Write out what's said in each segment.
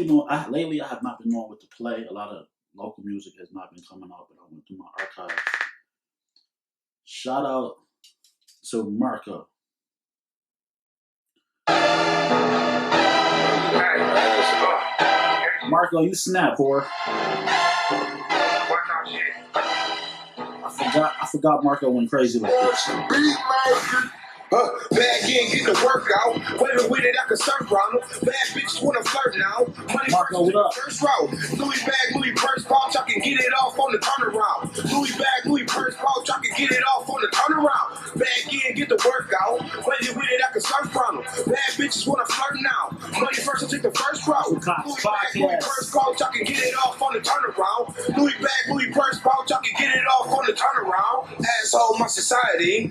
be knowing. Lately, I have not been knowing what to play. A lot of local music has not been coming out, but I went through my archives. Shout out to Marco. Marco, you snap, whore. I forgot Marco went crazy like this. Bad gang, get the workout. Whether with it, I can surf round them. Bad bitches wanna flirt now. Money Marco, what up? First route. Louis bag, Louis purse pouch, I can get it off on the turnaround. Louis bag, Louis purse pouch, I can get it off on the turnaround. Bad gang, get the workout. Whether with it, I can surf round them. Bad bitches wanna flirt now. Money first, I take the first route. Louis bag, Louis purse pouch, I can get it off on the turnaround. Louis bag, Louis purse pouch, I can get it off on the turnaround. Asshole, my society.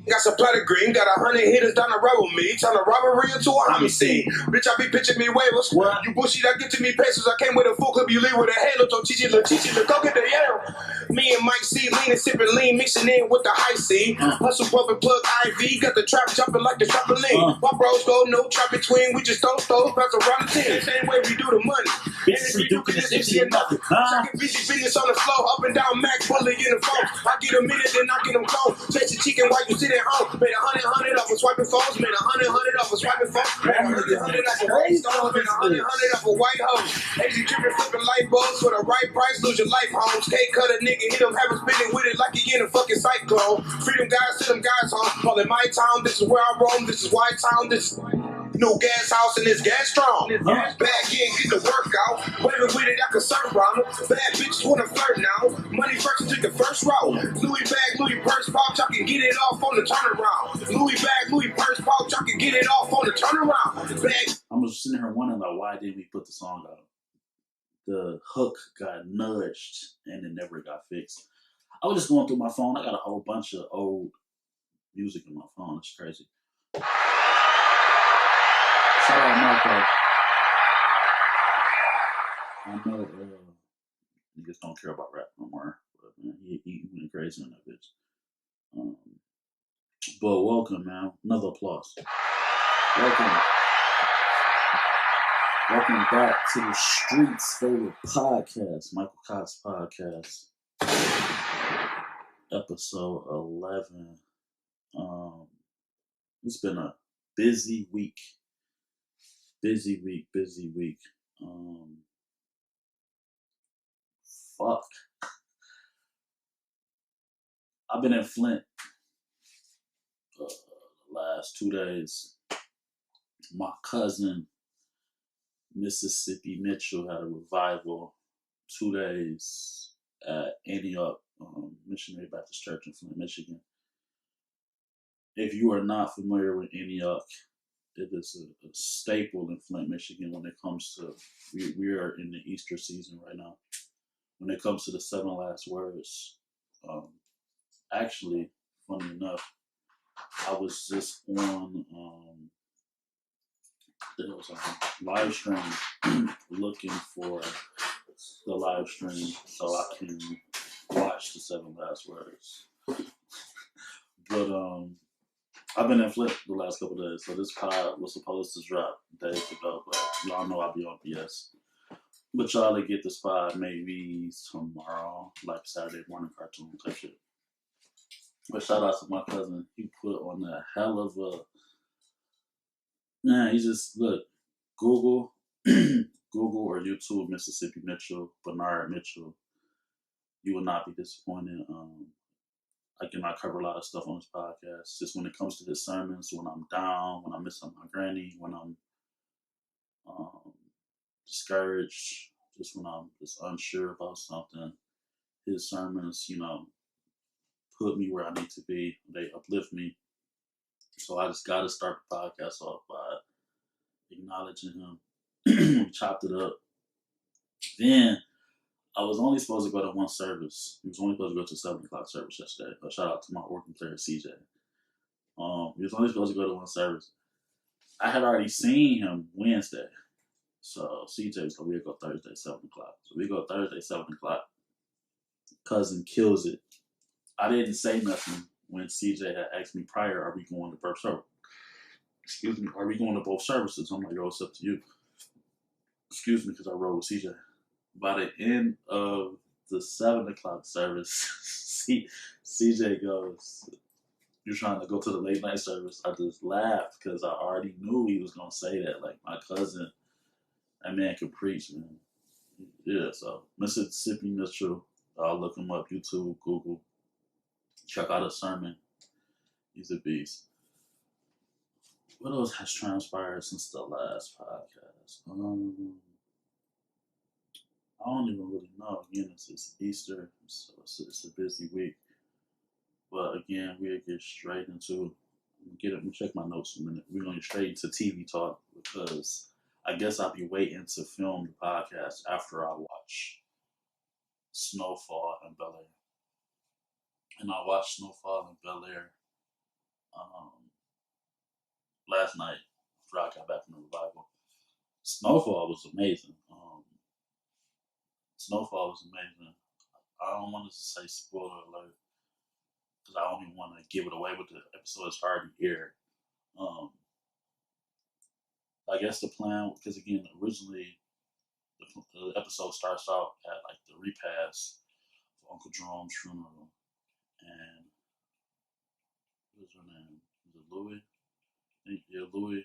Got some platter green, got 100 hitters down the road with me. Turn a robbery into a homicide. Bitch, I be pitching me waivers. What? You bullshit, I get to me pesos. I came with a full clip, you leave with a halo. Don't teach you, go get the yell. Me and Mike C, lean and sipping lean, mixing in with the high C. Hustle, puff, and plug IV. Got the trap jumping like the trampoline. My bros go, no trap between. We just don't throw, pass around the team. Same way we do the money. Bitches we do this shit nothing. Talking busy business on the floor, up and down Mac, bully in the phone. I get a minute, then I get them gone. Chase the chicken while you sit at home. Made 100 off of swiping phones. Made 100 off of swiping phones. Made 100 off of white stones. Made 100 off of white hoes. Easy tripping, flipping light bulbs for the right price. Lose your life homes. K cut a nigga, hit him, have him spinning with it like he in a fucking cyclone. Freedom guys, send them guys home. Call it my town. This is where I roam. This is White Town. This is new gas house and this gas strong. Bad gang, get the workout. Whatever with it, I can surf round them. Bad bitches wanna flirt now. Money first, I take the first route. Louis bag, Louis purse pouch, I can get it off on the turnaround. Louis bag, Louis purse pouch, I can get it off on the turnaround. Bag. I'm just sitting here wondering, like, why didn't we put the song out? The hook got nudged and it never got fixed. I was just going through my phone. I got a whole bunch of old music in my phone. It's crazy. Shout out Marco. I know niggas don't care about rap no more, but man, he went crazy on that bitch. But welcome, man. Another applause. Welcome back to the streets' favorite podcast, Michael Cox Podcast, episode 11. It's been a busy week. Busy week. Fuck. I've been in Flint the last 2 days. My cousin, Mississippi Mitchell, had a revival 2 days at Antioch Missionary Baptist Church in Flint, Michigan. If you are not familiar with Antioch, it is a staple in Flint, Michigan when it comes to, we are in the Easter season right now. When it comes to the 7 last words, actually, funny enough, I was just on, there was a live stream looking for the live stream so I can watch the 7 last words. But, I've been in Flint the last couple of days, so this pod was supposed to drop days ago, but y'all know I'll be on BS. But y'all to get this pod maybe tomorrow, like Saturday morning cartoon type shit. But shout out to my cousin. He put on a hell of a, man, he just, look, Google or YouTube Mississippi Mitchell, Bernard Mitchell. You will not be disappointed. I cannot cover a lot of stuff on this podcast. Just when it comes to his sermons, when I'm down, when I'm missing my granny, when I'm discouraged, just when I'm just unsure about something, his sermons, you know, put me where I need to be. They uplift me. So I just got to start the podcast off by acknowledging him. We chopped it up. Then I was only supposed to go to one service. He was only supposed to go to 7 o'clock service yesterday. But shout out to my working player, CJ. He was only supposed to go to one service. I had already seen him Wednesday. So CJ was like, we'll go Thursday, 7 o'clock. So we go Thursday, 7 o'clock. Cousin kills it. I didn't say nothing when CJ had asked me prior, are we going to both services? Are we going to both services? I'm like, yo, it's up to you. excuse me, because I rode with CJ. By the end of the 7 o'clock service, CJ goes, "You're trying to go to the late night service." I just laughed because I already knew he was gonna say that. Like my cousin, that man could preach, man. Yeah, so Mississippi Mitchell, I'll look him up, YouTube, Google, check out his sermon. He's a beast. What else has transpired since the last podcast? I don't even really know. Again, it's Easter, so it's a busy week. But again, we'll get straight into let me check my notes for a minute. We're going to get straight into TV talk because I guess I'll be waiting to film the podcast after I watch Snowfall and Bel-Air. And I watched Snowfall and Bel-Air last night after I got back from the revival. Snowfall was amazing. Snowfall was amazing. I don't want to say spoiler alert because I don't even want to give it away, but the episode is already aired. I guess the plan, because again, originally the episode starts out at like the repast for Uncle Jerome's funeral, and what was her name? Was it Louis? I think, yeah, Louis.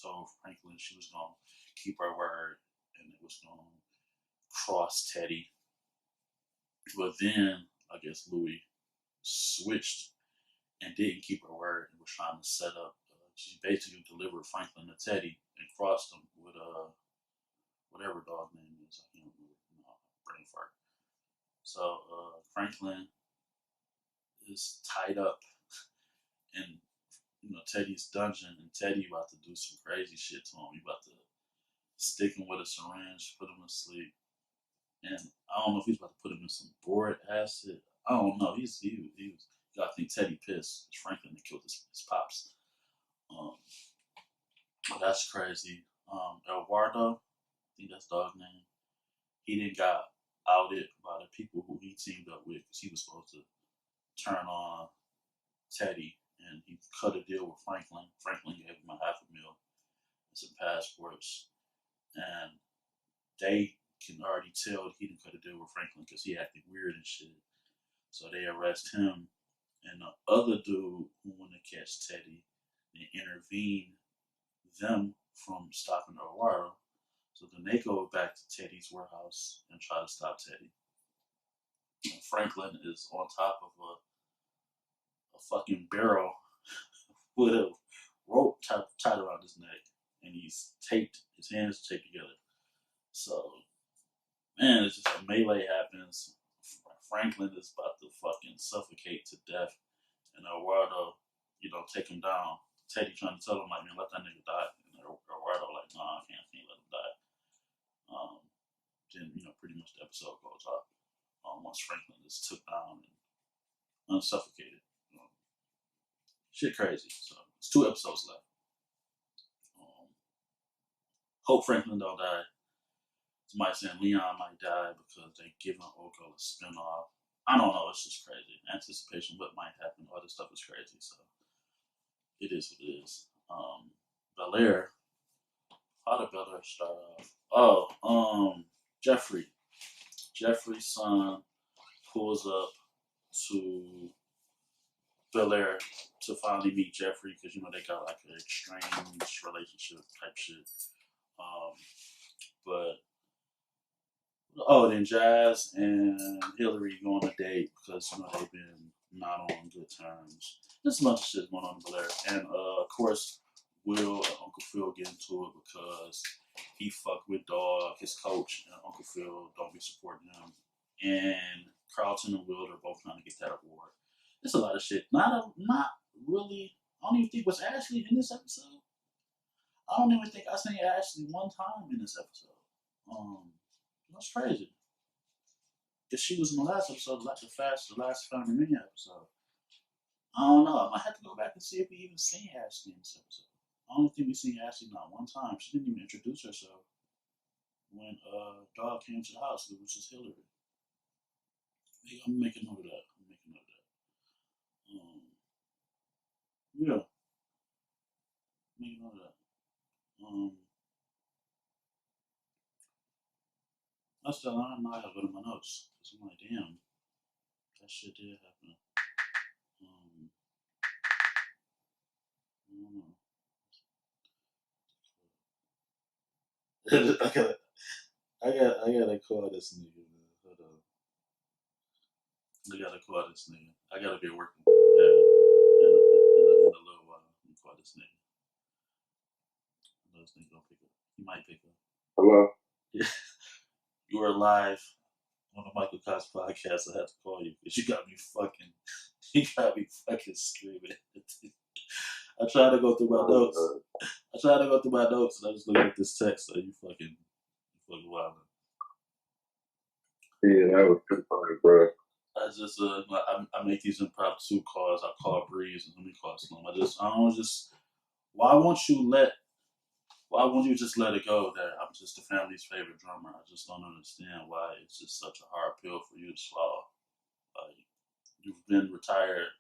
Told Franklin she was gonna keep her word and it was gonna cross Teddy, but then I guess Louis switched and didn't keep her word and was trying to set up. She basically delivered Franklin to Teddy and crossed him with whatever dog name is. I can't remember. Brain fart. So Franklin is tied up in Teddy's dungeon, and Teddy about to do some crazy shit to him. He about to stick him with a syringe, put him to sleep, and I don't know if he's about to put him in some boric acid. I don't know. He was. I think Teddy pissed. Franklin killed his pops. That's crazy. Eduardo, I think that's dog name. He didn't got outed by the people who he teamed up with because he was supposed to turn on Teddy, and he cut a deal with Franklin. Franklin gave him $500,000 and some passports, and they can already tell he didn't cut a deal with Franklin because he acted weird and shit. So they arrest him, and the other dude who want to catch Teddy and intervene them from stopping Eduardo. So then they go back to Teddy's warehouse and try to stop Teddy. And Franklin is on top of a fucking barrel with a rope tied around his neck, and his hands taped together. So, man, it's just a melee happens. Franklin is about to fucking suffocate to death, and Eduardo, take him down. Teddy trying to tell him, like, man, let that nigga die. And Eduardo, like, nah, I can't let him die. Then, pretty much the episode goes up once Franklin is took down and unsuffocated. Shit crazy. So, it's 2 episodes left. Hope Franklin don't die. Somebody saying Leon might die because they giving Oko a spinoff. I don't know. It's just crazy. Anticipation, what might happen. All this stuff is crazy. So it is what it is. Bel-Air. How did Bel-Air start off? Jeffrey's son pulls up to Bel-Air to finally meet Jeffrey because they got like an estranged relationship type shit. Then Jazz and Hillary go on a date because they've been not on good terms. There's a bunch of shit going on in Bel-Air, and of course Will and Uncle Phil get into it because he fucked with Dog, his coach, and Uncle Phil don't be supporting him. And Carlton and Will are both trying to get that award. There's a lot of shit. Not really. I don't even think was Ashley in this episode. I don't even think I seen Ashley one time in this episode. That's crazy. Because she was in the last episode, like the last Family Reunion episode. I don't know. I might have to go back and see if we even seen Ashley in this episode. I don't think we seen Ashley not one time. She didn't even introduce herself when Dog came to the house. It was just Hillary. I'm making note of that. Yeah. Making note of that. I said, I don't know. I gotta go to my notes. Cause I'm like, damn, that shit did happen. I don't know. I gotta call this nigga. Hold on. I gotta call this nigga. I gotta be working in a little while. Let me call this nigga. I know this nigga gonna pick up. He might pick up. Hello? Yeah. You are live on the Michael Cox Podcast. I have to call you because you got me fucking screaming. I tried to go through my notes. And I just looked at this text. So you fucking wild. Yeah, that was too funny, bro. I just I make these impromptu calls. I call Breeze and let me call Slim. Why won't you just let it go that I'm just the family's favorite drummer? I just don't understand why it's just such a hard pill for you to swallow. You've been retired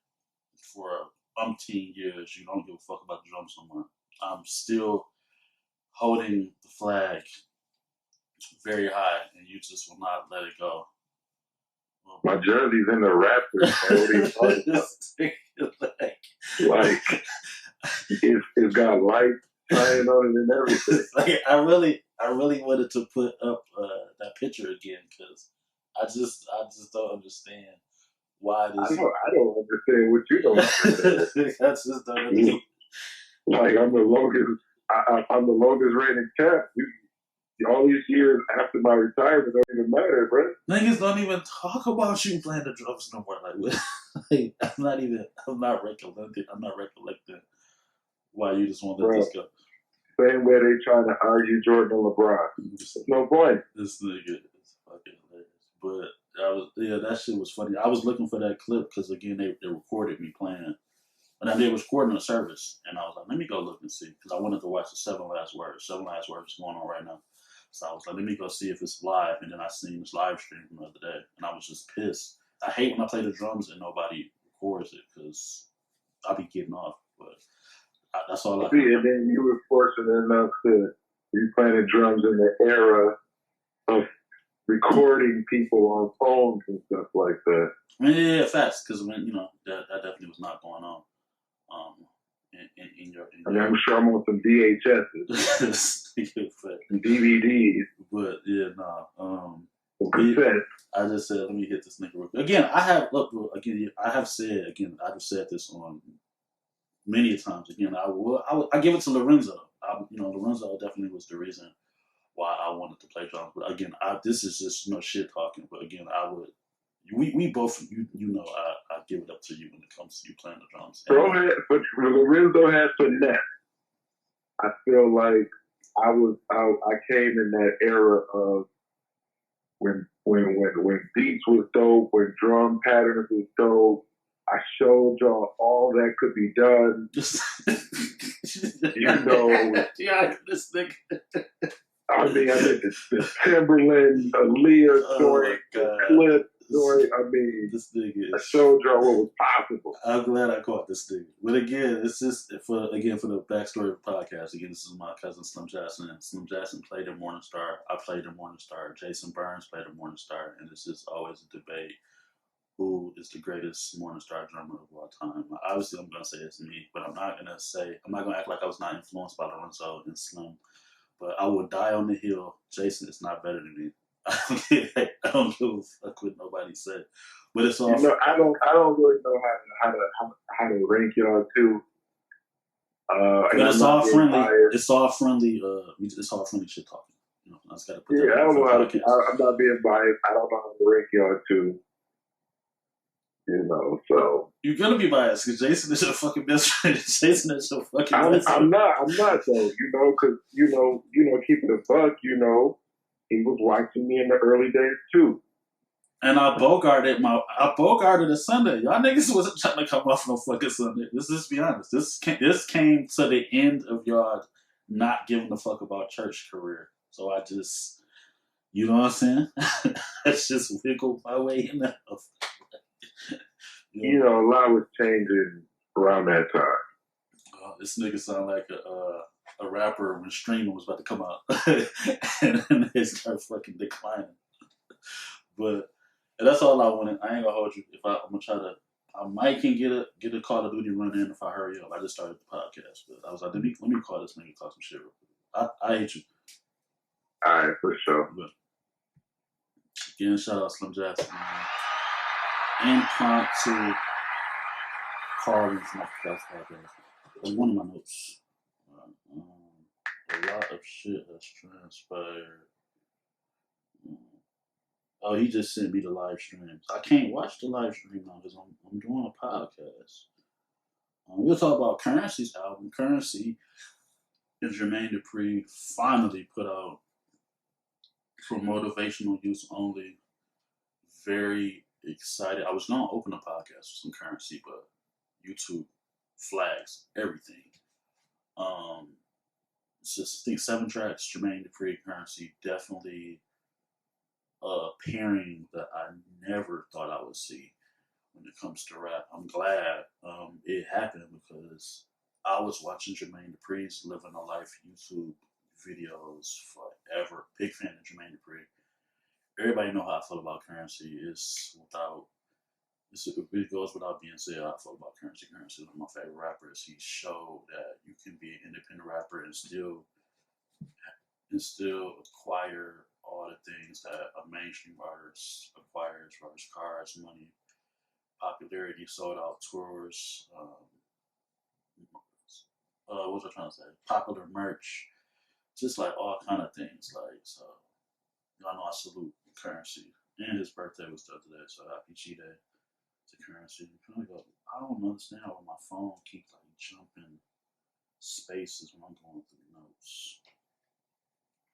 for umpteen years. You don't give a fuck about the drums no more. I'm still holding the flag very high, and you just will not let it go. My jersey's in the Raptors. What are you talking about? Like, it's got lights shining on it and everything. Like, I really wanted to put up that picture again because I just don't understand why this. I don't understand what you don't understand. I just don't understand. Like, I'm the longest reigning champ. All these years after my retirement don't even matter, bro. Niggas don't even talk about you playing the drums no more. Like I'm not recollecting why you just want to let this go. Same way they trying to argue Jordan and LeBron. There's no point. This nigga is fucking hilarious. But that shit was funny. I was looking for that clip because again they recorded me playing. And they was recording a service, and I was like, let me go look and see because I wanted to watch the 7 Last Words. 7 Last Words is going on right now. So I was like, let me go see if it's live. And then I seen this live stream from the other day, and I was just pissed. I hate when I play the drums and nobody records it because I'll be getting off. But that's all I see. And then you were fortunate enough to be playing the drums in the era of recording people on phones and stuff like that. Yeah, facts. Because when that definitely was not going on. I'm sure I'm on some VHSs, and DVDs, but yeah, nah. Cassette. I just said, let me hit this nigga real quick. Again, I've said this on many times. Again, I give it to Lorenzo. Lorenzo definitely was the reason why I wanted to play drums. But again, this is just shit talking. But again, we both, I give it up to you when it comes to you playing the drums. But Lorenzo had finesse. I feel like I came in that era of when beats was dope, when drum patterns was dope. I showed y'all all that could be done. Yeah, this nigga. I mean, I did the Timberland, Aaliyah story, the Clip story. I mean, this nigga. I showed y'all what was possible. I'm glad I caught this nigga. But again, it's just for the backstory of the podcast. Again, this is my cousin Slim Jackson. Slim Jackson played in Morningstar. I played in Morningstar. Jason Burns played in Morningstar, and it's just always a debate. Who is the greatest Morningstar drummer of all time? Obviously, I'm gonna say it's me, but I'm not gonna act like I was not influenced by Lorenzo and Slim. But I will die on the hill. Jason is not better than me. I don't give a fuck what nobody said. But it's all. I don't really know how to rank y'all too. But it's all friendly. It's all friendly. It's all friendly shit talking. I just gotta put that. I don't know I'm not being biased. I don't know how to rank y'all too. So you're gonna be biased because Jason is your fucking best friend. Jason is your fucking best friend. I'm not though. Because keeping it a buck. He was watching me in the early days too. And I bogarted a Sunday. Y'all niggas wasn't trying to come off no fucking Sunday. Let's just be honest. This came to the end of y'all not giving a fuck about church career. So I just, you know what I'm saying? I just wiggled my way in there. A lot was changing around that time. This nigga sound like a rapper when streaming was about to come out, and then they start fucking declining. But and that's all I wanted. I ain't gonna hold you. If I'm gonna try to, I might can get a Call of Duty run in if I hurry up. I just started the podcast, but I was like, let me call this nigga, talk some shit real quick. I hate you. All right, for sure. But again, shout out Slim Jackson, man. Impromptu callings, my podcast. That's one of my notes. A lot of shit has transpired. Oh, he just sent me the live streams. I can't watch the live stream now because I'm doing a podcast. We'll talk about Currency's album. Currency and Jermaine Dupri finally put out for motivational use only. Very excited. I was going to open a podcast with some Currency, but YouTube flags everything. It's just, I think 7 tracks, Jermaine Dupri, Currency, definitely pairing that I never thought I would see when it comes to rap. I'm glad it happened because I was watching Jermaine Dupri's Living a Life YouTube videos forever. Big fan of Jermaine Dupri. Everybody know how I feel about Currency. It goes without being said how I feel about Currency. Currency is one of my favorite rappers. He showed that you can be an independent rapper and still acquire all the things that a mainstream artist acquires, whether it's cars, money, popularity, sold out tours, what was I trying to say? Popular merch, just like all kind of things. Like, so, I know I salute Currency. And his birthday was the other day, so happy G Day to Currency. I don't understand why my phone keeps like jumping spaces when I'm going through notes.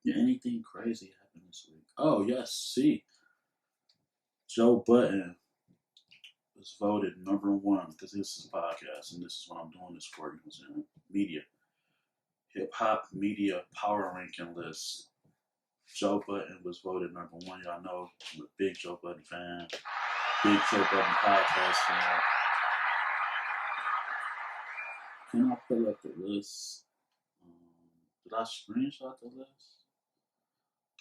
Yeah, anything crazy happened this week? Oh, yes, see. Joe Budden was voted #1 because this is a podcast and this is what I'm doing this for. He was in media. Hip Hop Media Power Ranking List. Joe Budden was voted #1. Y'all know I'm a big Joe Budden fan. Big Joe Budden podcast fan. Can I pull up the list? Did I screenshot the list?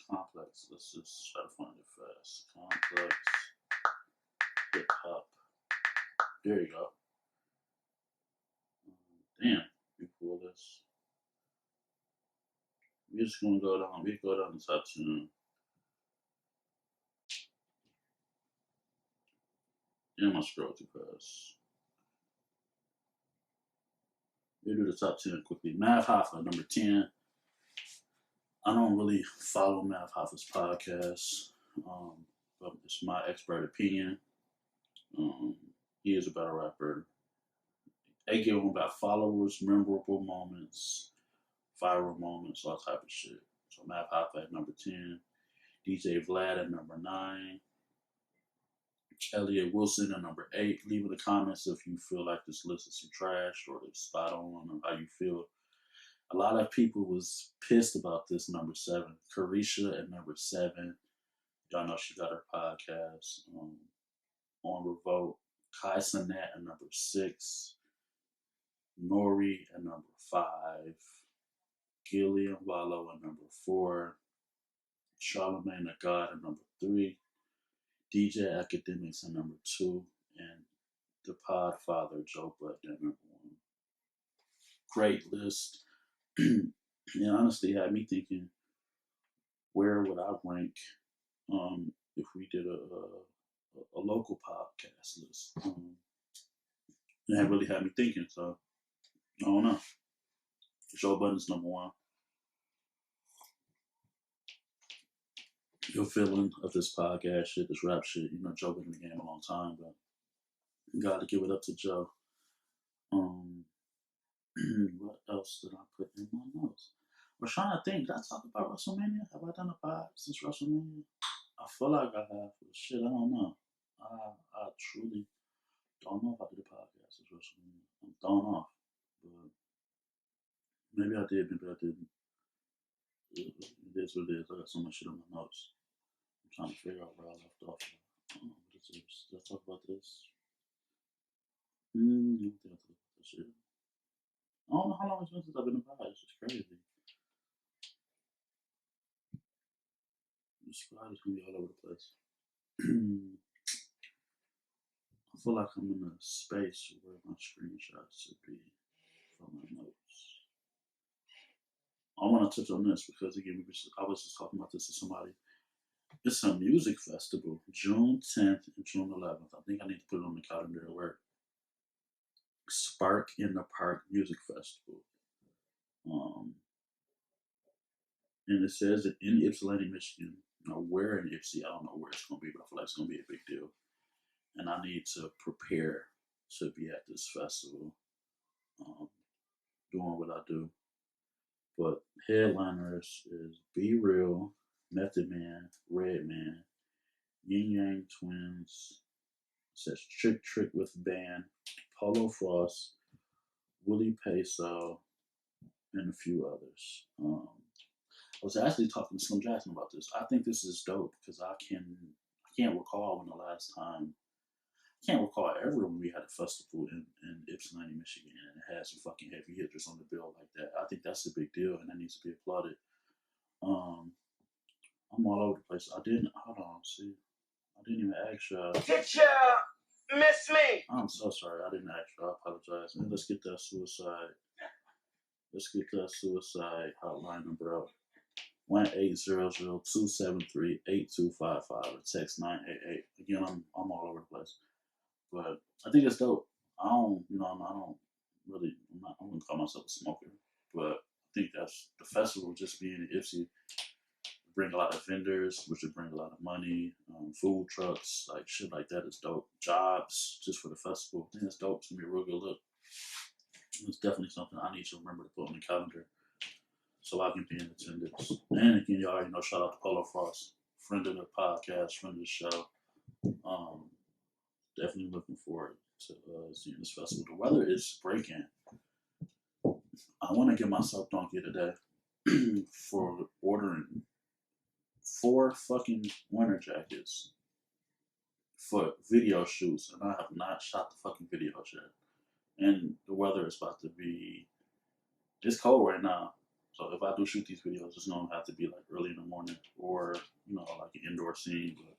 Complex. Let's just try to find it fast. Complex. Hip Hop. There you go. Damn, we pull this. We're just gonna go down. We go down the top 10. Damn, I scroll too fast. We do the top 10 quickly. Mav Hoffa, #10. I don't really follow Mav Hoffa's podcast, but it's my expert opinion. He is a better rapper. They give him about followers, memorable moments, viral moments, all type of shit. So Mav Hoffa at #10. DJ Vlad at #9. Elliot Wilson at #8. Leave in the comments if you feel like this list is some trash or it's spot on or how you feel. A lot of people was pissed about this #7. Carisha at #7. Y'all know she got her podcast on Revolt. Kai Cenat at #6. Nori at #5. Gillian Wallow at #4. Charlamagne the God at #3. DJ Academics at #2. And the Podfather Joe Budden at #1. Great list. And honestly had me thinking, where would I rank if we did a local podcast list? That really had me thinking, so I don't know. Joe Budden's #1. Your feeling of this podcast shit, this rap shit, Joe been in the game a long time, but you gotta give it up to Joe. What else did I put in my notes? I was trying to think, did I talk about WrestleMania? Have I done a pod since WrestleMania? I feel like I have, but shit, I don't know. I truly don't know if I did a podcast since WrestleMania. I'm thrown off, but maybe I did, maybe I didn't. It is what it is. I got so much shit on my notes. I'm trying to figure out where I left off. Let's talk about this. I don't think I talked about this shit. I don't know how long it's been since I've been in pod. It's just crazy. The squad is gonna be all over the place. I feel like I'm in a space where my screenshots should be from my notes. I want to touch on this because again, I was just talking about this to somebody. It's a music festival, June 10th and June 11th. I think I need to put it on the calendar at work. Spark in the Park Music Festival. And it says that in Ypsilanti, Michigan. Where in Ypsi, I don't know where it's going to be, but I feel like it's going to be a big deal. And I need to prepare to be at this festival, doing what I do. But headliners is Be Real, Method Man, Redman, Yin Yang Twins, it says Trick Trick with Band, Polo Frost, Willie Peso, and a few others. I was actually talking to Slim Jackson about this. I think this is dope because I can't recall when the last time. I can't recall ever when we had a festival in Ypsilanti, Michigan, and it had some fucking heavy hitters on the bill like that. I think that's a big deal, and that needs to be applauded. I'm all over the place. I didn't even ask y'all. Did you miss me? I'm so sorry. I didn't ask y'all. I apologize. And let's get that suicide hotline number out. 1-800-273-8255 or text 988. Again, I'm all over the place. But I think it's dope. I don't really, I wouldn't call myself a smoker, but I think that's the festival just being in Ypsi, bring a lot of vendors, which would bring a lot of money, food trucks, like shit like that is dope. Jobs just for the festival. I think it's dope. It's gonna be a real good look. It's definitely something I need to remember to put on the calendar so I can be in attendance. And again, y'all already know, shout out to Polo Frost, friend of the podcast, friend of the show. Definitely looking forward to seeing this festival. The weather is breaking. I want to get myself donkey today for ordering 4 fucking winter jackets for video shoots, and I have not shot the fucking videos yet. And the weather is about to be, it's cold right now. So if I do shoot these videos, it's going to have to be like early in the morning or, like an indoor scene. But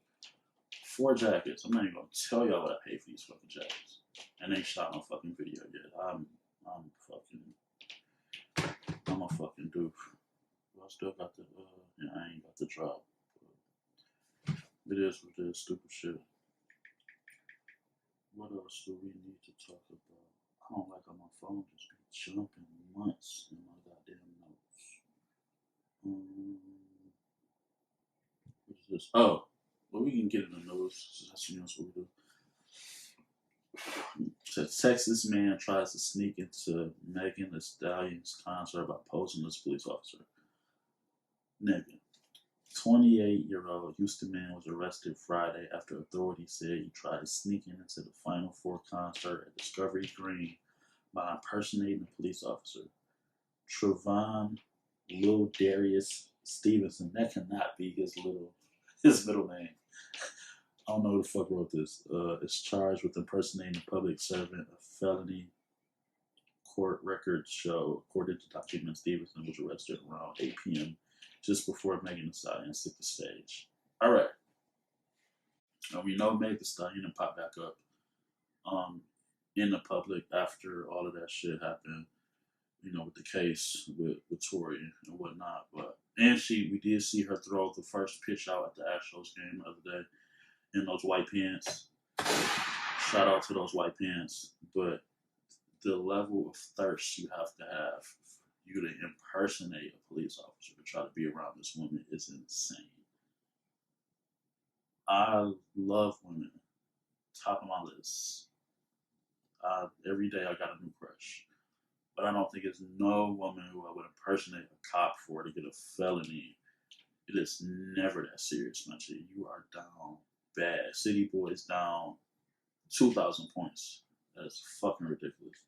4 jackets. I'm not even going to tell y'all what I paid for these fucking jackets. And they shot no fucking video yet. I'm a fucking doof. I still got the, I ain't got the drop. But it is what it is, stupid shit. What else do we need to talk about? I don't like how my phone just be jumping months in my goddamn notes. What is this? Oh, well, we can get in the news. That's what we do. So Texas man tries to sneak into Megan Thee Stallion's concert by posing as a police officer. Nigga. 28-year-old Houston man was arrested Friday after authorities said he tried to sneak into the Final Four concert at Discovery Green by impersonating a police officer. Trevon Lil Darius Stevenson. That cannot be his middle name. I don't know who the fuck wrote this. Is charged with impersonating a public servant, a felony. Court records show, according to documents, Stevenson was arrested around 8 p.m. just before Megan Thee Stallion took the stage. All right. Now we know Megan Thee Stallion popped back up in the public after all of that shit happened, with the case with Tory and whatnot. And we did see her throw the first pitch out at the Astros game the other day in those white pants. Shout out to those white pants. But the level of thirst you have you to impersonate a police officer to try to be around this woman is insane. I love women. Top of my list. Every day I got a new crush. But I don't think there's no woman who I would impersonate a cop for to get a felony. It is never that serious, my G. You are down bad. City Boys down 2,000 points. That is fucking ridiculous.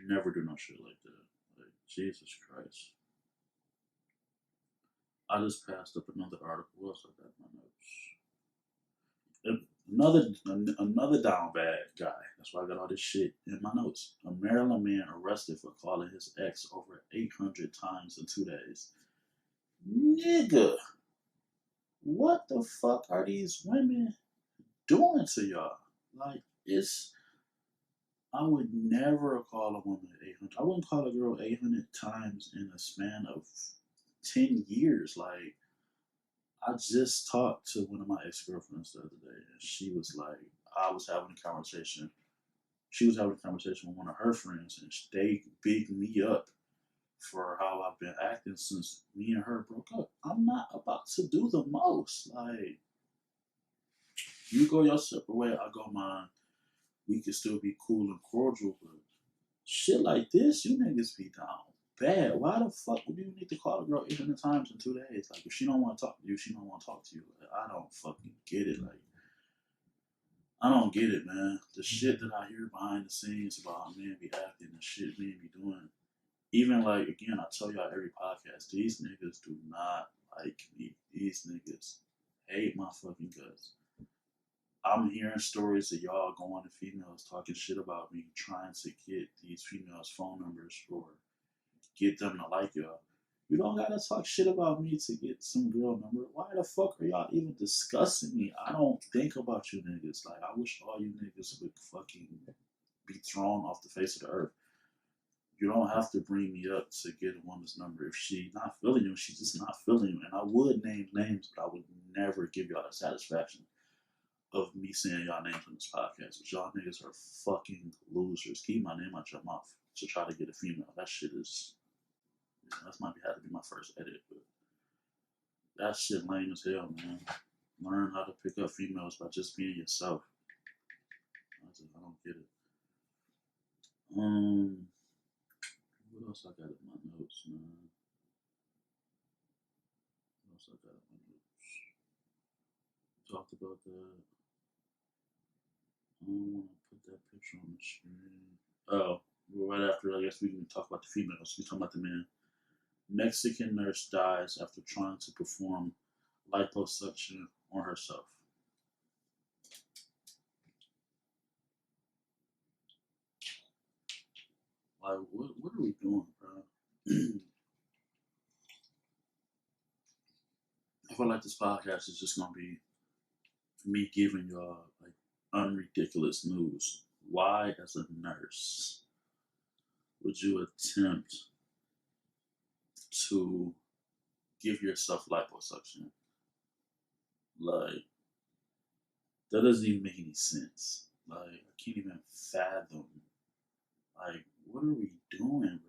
Never do no shit like that. Like, Jesus Christ. I just passed up another article. What else I got in my notes? Another down bad guy. That's why I got all this shit in my notes. A Maryland man arrested for calling his ex over 800 times in 2 days. Nigga. what the fuck are these women doing to y'all? Like, I would never call a woman 800. I wouldn't call a girl 800 times in a span of 10 years. Like, I just talked to one of my ex-girlfriends the other day, and she was like, I was having a conversation. She was having a conversation with one of her friends, and they bigged me up for how I've been acting since me and her broke up. I'm not about to do the most. Like, you go your separate way, I go mine. We can still be cool and cordial, but shit like this, you niggas be down bad. Why the fuck would you need to call a girl 800 times in 2 days? Like, if she don't want to talk to you, she don't want to talk to you. Like, I don't fucking get it. Like, I don't get it, man. The shit that I hear behind the scenes about how men be acting and shit men be doing. Even like, again, I tell y'all every podcast, these niggas do not like me. These niggas hate my fucking guts. I'm hearing stories of y'all going to females talking shit about me, trying to get these females' phone numbers or get them to like y'all. You don't gotta talk shit about me to get some girl number. Why the fuck are y'all even discussing me? I don't think about you niggas. Like, I wish all you niggas would fucking be thrown off the face of the earth. You don't have to bring me up to get a woman's number. If she's not feeling you, she's just not feeling you. And I would name names, but I would never give y'all the satisfaction of me saying y'all names on this podcast. But y'all niggas are fucking losers. Keep my name out your mouth to try to get a female. That shit is... That might have to be my first edit, but that shit lame as hell, man. Learn how to pick up females by just being yourself. I don't get it. What else I got in my notes, man? What else I got in my notes? Talked about that. I don't want to put that picture on the screen. Oh, well, right after, I guess we can talk about the females. We talking about the men. Mexican nurse dies after trying to perform liposuction on herself. Like, what are we doing, bro? I feel like this podcast is just gonna be me giving y'all like unridiculous news. Why, as a nurse, would you attempt to give yourself liposuction? Like, that doesn't even make any sense. Like, I can't even fathom. Like, what are we doing,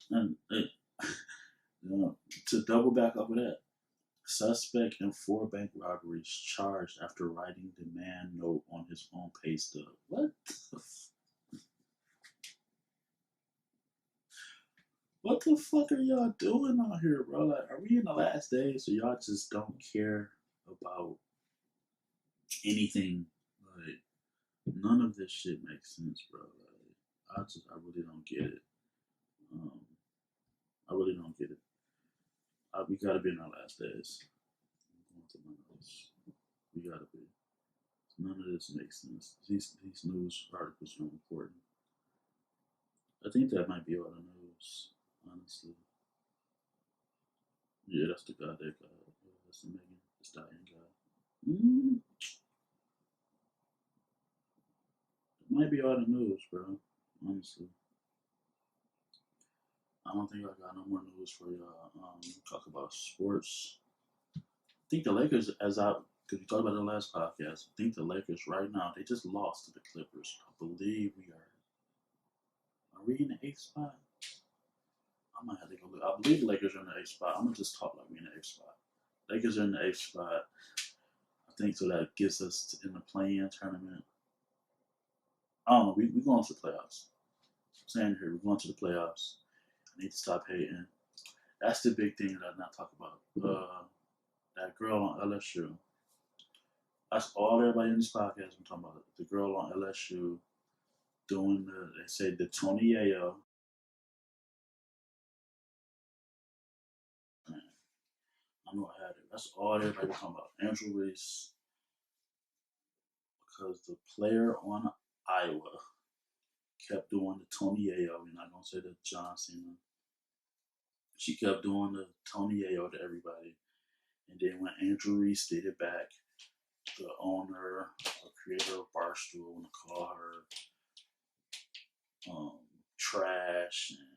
bro? And to double back up with that, suspect in 4 bank robberies charged after writing demand note on his own pay stub. What What the fuck are y'all doing out here, bro? Like, are we in the last days or y'all just don't care about anything? Like, none of this shit makes sense, bro. Like, I really don't get it. I really don't get it. We gotta be in our last days. I'm going to my notes. We gotta be. None of this makes sense. These news articles are important. I think that might be all the news, honestly. Yeah, that's the guy. That guy. That's the Megan. That's the Diane guy. It might be all the news, bro. Honestly, I don't think I got no more news for y'all. Talk about sports. I think the Lakers, because we talked about the last podcast, I think the Lakers right now, they just lost to the Clippers. I believe are we in the 8th spot? I might have to go look. I believe the Lakers are in the 8th spot. I'm going to just talk like we're in the 8th spot. Lakers are in the 8th spot. I think so that gets us in the play-in tournament. I don't know. We're going to the playoffs. I'm saying here, we're going to the playoffs. I need to stop hating. That's the big thing that I not talk about. That girl on LSU. That's all everybody in this podcast I'm talking about. The girl on LSU doing they say the Tony Yayo. Man, I know I had it. That's all everybody talking about. Andrew Reese. Because the player on Iowa kept doing the Tony Yayo. We're not going to say the John Cena. She kept doing the Tony Yayo to everybody. And then when Andrew Reese did it back, the owner or creator of Barstool want to call her trash and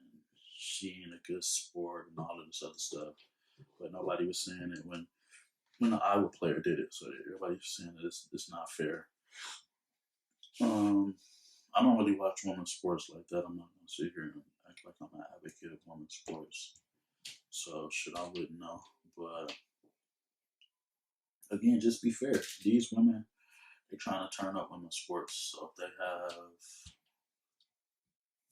she ain't a good sport and all of this other stuff. But nobody was saying it when the Iowa player did it. So everybody was saying that it's not fair. I don't really watch women's sports like that. I'm not gonna sit here and act like I'm an advocate of women's sports. So shit, I wouldn't know. But again, just be fair. These women, they're trying to turn up women's sports. So if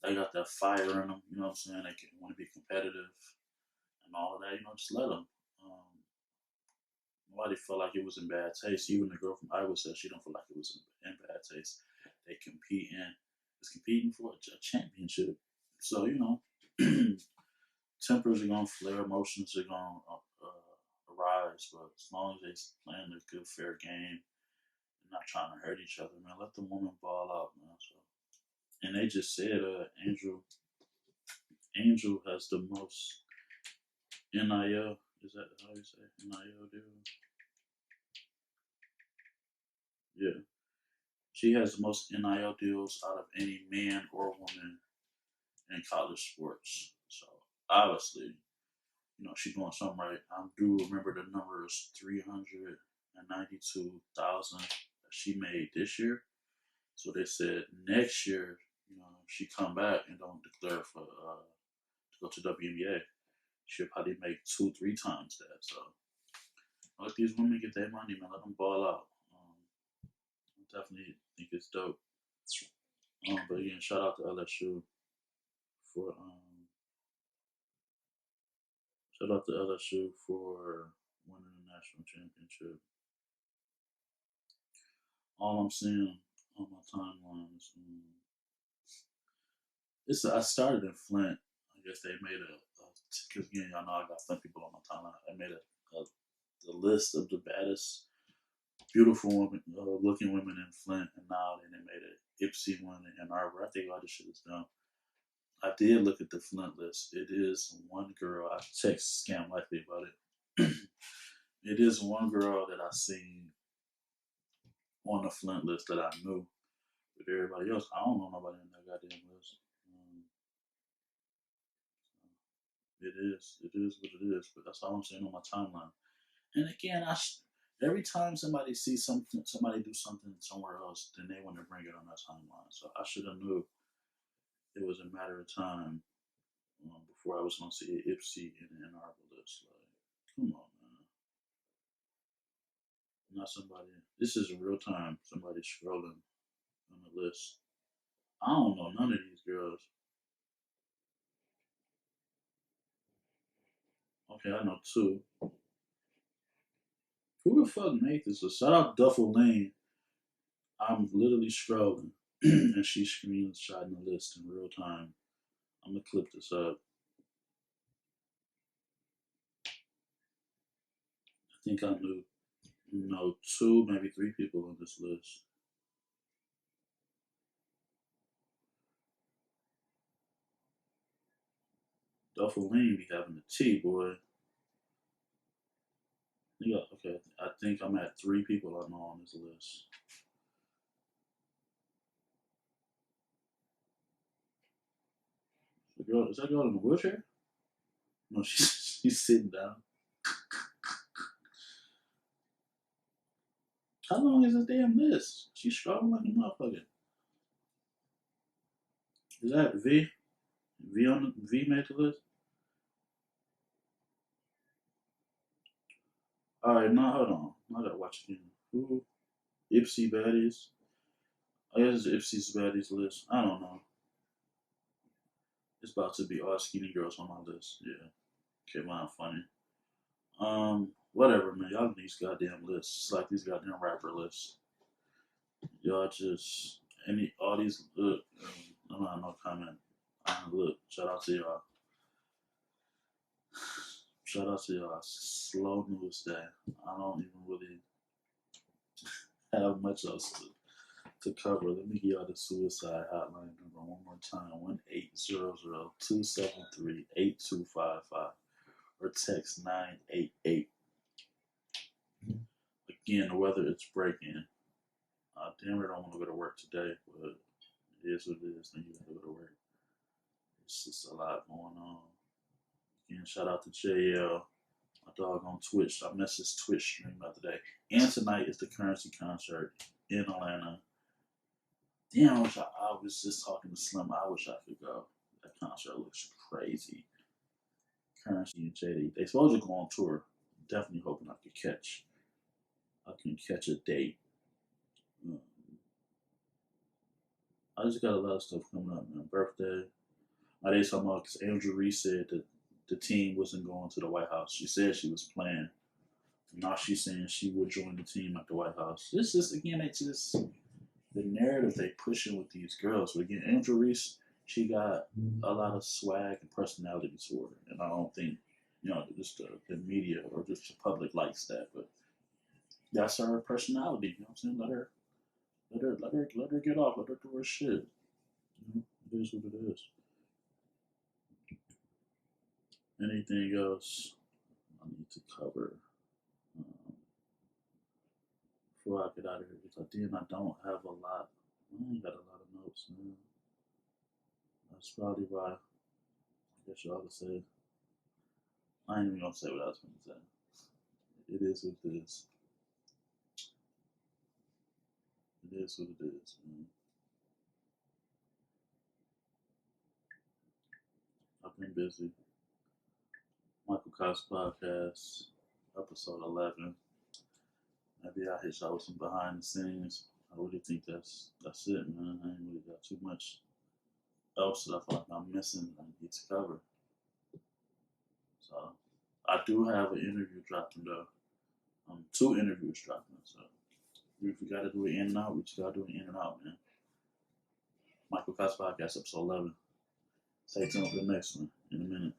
they got that fire in them, you know what I'm saying? They want to be competitive and all of that, just let them. Nobody felt like it was in bad taste. Even the girl from Iowa said she don't feel like it was in bad taste. They competing for a championship. So, tempers are going to flare, emotions are going to arise, but as long as they playing a good, fair game and not trying to hurt each other, man, let the woman ball out, man. So, and they just said, Angel has the most NIL. Is that how you say NIL, dude? Yeah. She has the most NIL deals out of any man or woman in college sports. So obviously, she's doing something right. I do remember the number is 392,000 that she made this year. So they said next year, if she come back and don't declare for to go to WNBA, she'll probably make 2-3 times that. So let these women get their money, man. Let them ball out. I definitely think it's dope. But again, shout out to LSU for winning the national championship. All I'm seeing on my timeline is I started in Flint. I guess they made because again, y'all know I got Flint people on my timeline. They made the list of the baddest, beautiful women, looking women in Flint, and now they made an Ipsy one in Ann Arbor. I think all this shit is done. I did look at the Flint list. It is one girl. I text Scam Likely about it. It is one girl that I seen on the Flint list that I knew. But everybody else, I don't know nobody in that goddamn list. It is what it is. But that's all I'm saying on my timeline. And again, every time somebody sees somebody do something somewhere else, then they want to bring it on that timeline. So I should have knew it was a matter of time before I was going to see an Ipsy in the Ann Arbor list. Like, come on, man. Not somebody. This is real time. Somebody scrolling on the list. I don't know none of these girls. Okay, I know 2. Who the fuck made this? So shout out Duffel Lane. I'm literally scrolling and she's screenshotting the list in real time. I'm gonna clip this up. I think I know 2, maybe 3 people on this list. Duffel Lane be having the tea, boy. Yeah, okay. I think I'm at 3 people I know on this list. Is that girl in a wheelchair? No, she's sitting down. How long is this damn list? She's struggling like a motherfucker. Is that V? V made the list? Alright, now hold on. I gotta watch again. Who? Ipsy Baddies? I guess it's Ipsy's Baddies list. I don't know. It's about to be all skinny girls on my list. Yeah. Okay, well, I'm funny. Whatever, man. Y'all need these goddamn lists. It's like these goddamn rapper lists. Y'all just all these look. I'm not no comment. Look, shout out to y'all. Shout out to y'all. Slow news day. I don't even really have much else to cover. Let me give y'all the suicide hotline number one more time. 1-800-273-8255 or text 988 Again, the weather is breaking. Damn, I don't want to go to work today, but it is what it is. Then you got to go to work. It's just a lot going on. Again, shout out to JL, my dog on Twitch. I missed his Twitch stream the other day. And tonight is the Currency concert in Atlanta. Damn, I was just talking to Slim. I wish I could go. That concert looks crazy. Currency and JD. They supposed to go on tour. Definitely hoping I can catch a date. I just got a lot of stuff coming up, man. Birthday. They talking about because Andrew Reese said that the team wasn't going to the White House. She said she was playing. Now she's saying she would join the team at the White House. This is, again, it's just the narrative they pushing with these girls. But again, Andrew Reese, she got a lot of swag and personality to her. And I don't think, just the media or just the public likes that. But that's her personality. You know what I'm saying? Let her get off. Let her do her shit. It is what it is. Anything else I need to cover before I get out of here? Because I don't have a lot. I ain't got a lot of notes, man. That's probably why I guess y'all would say. I ain't even gonna say what I was gonna say. It is what it is. It is what it is, man. I've been busy. Michael Cox Podcast, Episode 11. Maybe I'll hit y'all with some behind the scenes. I really think that's it, man. I ain't really got too much else that I feel like I'm missing and I need to cover. So, I do have an interview dropping, though. 2 interviews dropping. So, if we got to do it in and out, we just got to do it in and out, man. Michael Cox Podcast, Episode 11. Stay tuned for the next one in a minute.